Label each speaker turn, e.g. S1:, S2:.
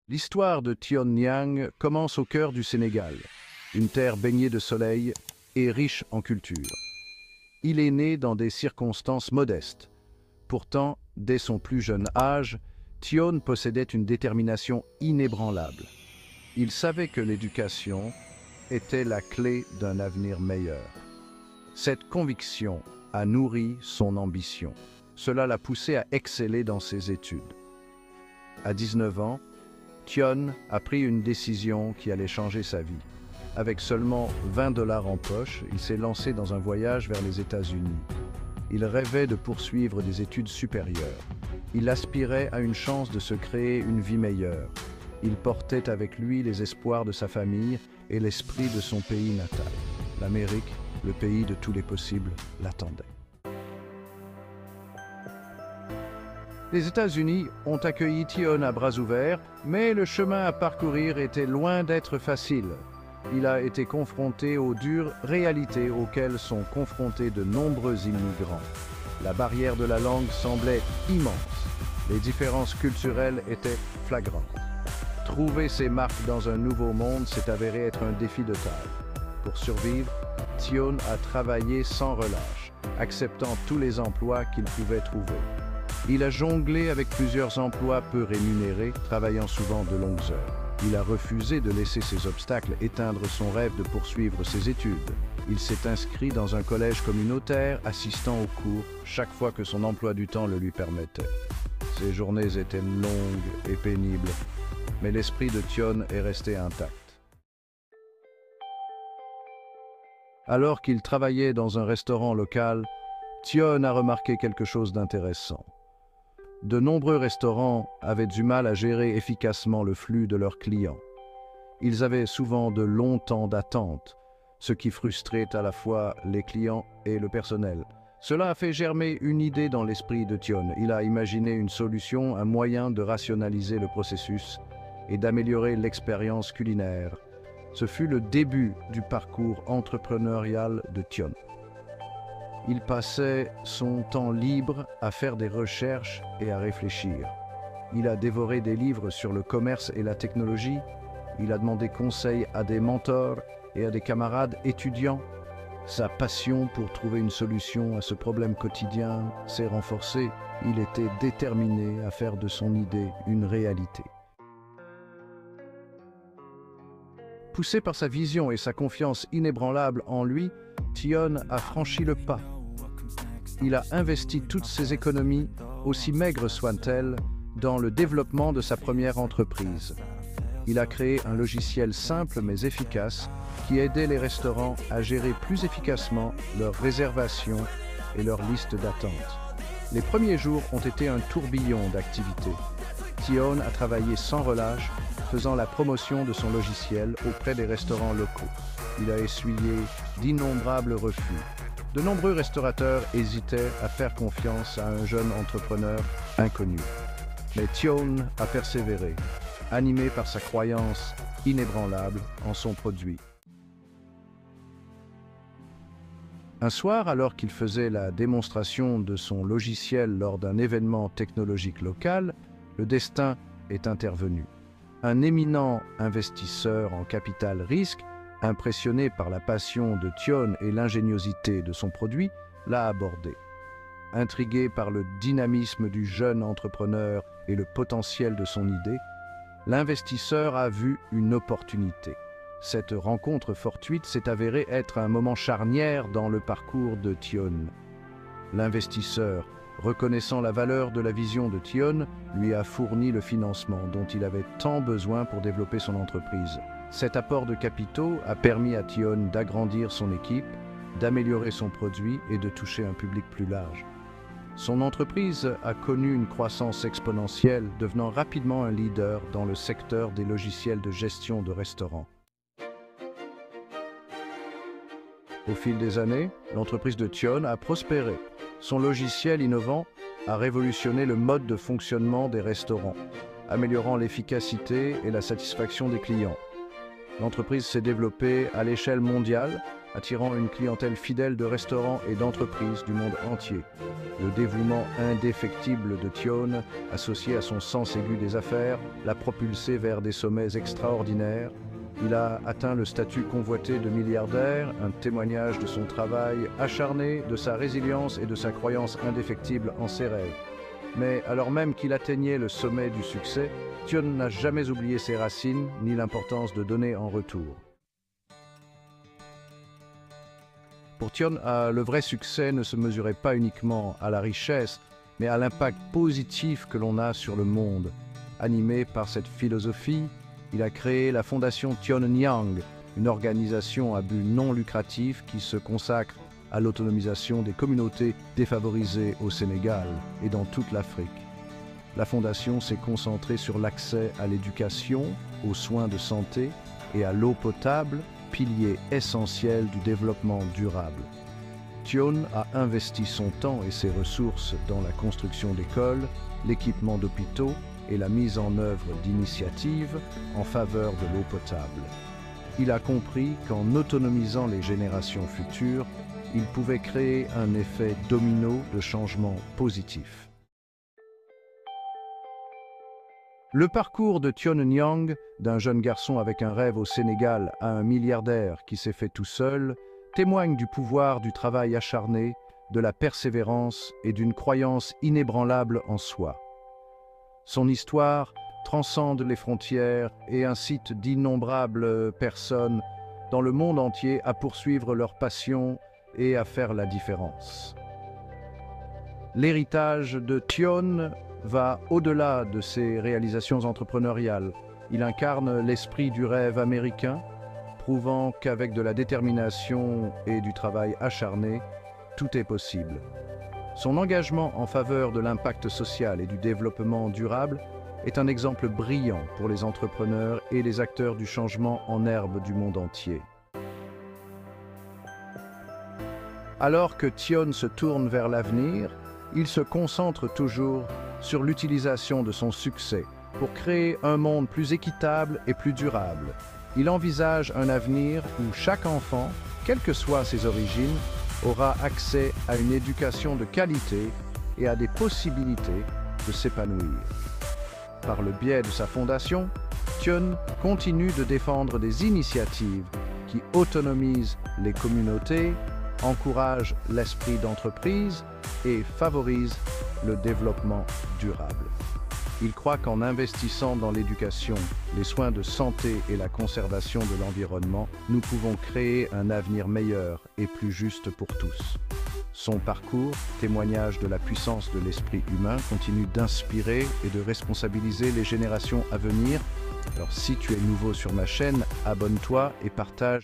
S1: L'histoire de Tion Niang commence au cœur du Sénégal, une terre baignée de soleil et riche en culture. Il est né dans des circonstances modestes. Pourtant, dès son plus jeune âge, Tion possédait une détermination inébranlable. Il savait que l'éducation était la clé d'un avenir meilleur. Cette conviction a nourri son ambition. Cela l'a poussé à exceller dans ses études. À 19 ans, Tion a pris une décision qui allait changer sa vie. Avec seulement 20 dollars en poche, il s'est lancé dans un voyage vers les États-Unis. Il rêvait de poursuivre des études supérieures. Il aspirait à une chance de se créer une vie meilleure. Il portait avec lui les espoirs de sa famille et l'esprit de son pays natal. L'Amérique, le pays de tous les possibles, l'attendait. Les États-Unis ont accueilli Tion à bras ouverts, mais le chemin à parcourir était loin d'être facile. Il a été confronté aux dures réalités auxquelles sont confrontés de nombreux immigrants. La barrière de la langue semblait immense. Les différences culturelles étaient flagrantes. Trouver ses marques dans un nouveau monde s'est avéré être un défi de taille. Pour survivre, Tion a travaillé sans relâche, acceptant tous les emplois qu'il pouvait trouver. Il a jonglé avec plusieurs emplois peu rémunérés, travaillant souvent de longues heures. Il a refusé de laisser ces obstacles éteindre son rêve de poursuivre ses études. Il s'est inscrit dans un collège communautaire, assistant aux cours chaque fois que son emploi du temps le lui permettait. Ses journées étaient longues et pénibles, mais l'esprit de Tion est resté intact. Alors qu'il travaillait dans un restaurant local, Tion a remarqué quelque chose d'intéressant. De nombreux restaurants avaient du mal à gérer efficacement le flux de leurs clients. Ils avaient souvent de longs temps d'attente, ce qui frustrait à la fois les clients et le personnel. Cela a fait germer une idée dans l'esprit de Tion. Il a imaginé une solution, un moyen de rationaliser le processus et d'améliorer l'expérience culinaire. Ce fut le début du parcours entrepreneurial de Tion. Il passait son temps libre à faire des recherches et à réfléchir. Il a dévoré des livres sur le commerce et la technologie. Il a demandé conseil à des mentors et à des camarades étudiants. Sa passion pour trouver une solution à ce problème quotidien s'est renforcée. Il était déterminé à faire de son idée une réalité. Poussé par sa vision et sa confiance inébranlable en lui, Tion a franchi le pas. Il a investi toutes ses économies, aussi maigres soient-elles, dans le développement de sa première entreprise. Il a créé un logiciel simple mais efficace qui aidait les restaurants à gérer plus efficacement leurs réservations et leurs listes d'attente. Les premiers jours ont été un tourbillon d'activités. Tion a travaillé sans relâche, faisant la promotion de son logiciel auprès des restaurants locaux. Il a essuyé d'innombrables refus. De nombreux restaurateurs hésitaient à faire confiance à un jeune entrepreneur inconnu. Mais Tion a persévéré, animé par sa croyance inébranlable en son produit. Un soir, alors qu'il faisait la démonstration de son logiciel lors d'un événement technologique local, le destin est intervenu. Un éminent investisseur en capital risque, impressionné par la passion de Tion et l'ingéniosité de son produit, l'a abordé. Intrigué par le dynamisme du jeune entrepreneur et le potentiel de son idée, l'investisseur a vu une opportunité. Cette rencontre fortuite s'est avérée être un moment charnière dans le parcours de Tion. L'investisseur, reconnaissant la valeur de la vision de Tion, lui a fourni le financement dont il avait tant besoin pour développer son entreprise. Cet apport de capitaux a permis à Tion d'agrandir son équipe, d'améliorer son produit et de toucher un public plus large. Son entreprise a connu une croissance exponentielle, devenant rapidement un leader dans le secteur des logiciels de gestion de restaurants. Au fil des années, l'entreprise de Tion a prospéré. Son logiciel innovant a révolutionné le mode de fonctionnement des restaurants, améliorant l'efficacité et la satisfaction des clients. L'entreprise s'est développée à l'échelle mondiale, attirant une clientèle fidèle de restaurants et d'entreprises du monde entier. Le dévouement indéfectible de Tion, associé à son sens aigu des affaires, l'a propulsé vers des sommets extraordinaires. Il a atteint le statut convoité de milliardaire, un témoignage de son travail acharné, de sa résilience et de sa croyance indéfectible en ses rêves. Mais alors même qu'il atteignait le sommet du succès, Tion n'a jamais oublié ses racines ni l'importance de donner en retour. Pour Tion, le vrai succès ne se mesurait pas uniquement à la richesse, mais à l'impact positif que l'on a sur le monde. Animé par cette philosophie, il a créé la fondation Tion-Nyang, une organisation à but non lucratif qui se consacre à l'autonomisation des communautés défavorisées au Sénégal et dans toute l'Afrique. La fondation s'est concentrée sur l'accès à l'éducation, aux soins de santé et à l'eau potable, pilier essentiel du développement durable. Tion a investi son temps et ses ressources dans la construction d'écoles, l'équipement d'hôpitaux et la mise en œuvre d'initiatives en faveur de l'eau potable. Il a compris qu'en autonomisant les générations futures, il pouvait créer un effet domino de changement positif. Le parcours de Tion Nyang, d'un jeune garçon avec un rêve au Sénégal à un milliardaire qui s'est fait tout seul, témoigne du pouvoir du travail acharné, de la persévérance et d'une croyance inébranlable en soi. Son histoire transcende les frontières et incite d'innombrables personnes dans le monde entier à poursuivre leur passion et à faire la différence. L'héritage de Tion va au-delà de ses réalisations entrepreneuriales. Il incarne l'esprit du rêve américain, prouvant qu'avec de la détermination et du travail acharné, tout est possible. Son engagement en faveur de l'impact social et du développement durable est un exemple brillant pour les entrepreneurs et les acteurs du changement en herbe du monde entier. Alors que Tion se tourne vers l'avenir, il se concentre toujours sur l'utilisation de son succès pour créer un monde plus équitable et plus durable. Il envisage un avenir où chaque enfant, quelles que soient ses origines, aura accès à une éducation de qualité et à des possibilités de s'épanouir. Par le biais de sa fondation, Tion continue de défendre des initiatives qui autonomisent les communautés, encouragent l'esprit d'entreprise et favorisent le développement durable. Il croit qu'en investissant dans l'éducation, les soins de santé et la conservation de l'environnement, nous pouvons créer un avenir meilleur et plus juste pour tous. Son parcours, témoignage de la puissance de l'esprit humain, continue d'inspirer et de responsabiliser les générations à venir. Alors si tu es nouveau sur ma chaîne, abonne-toi et partage.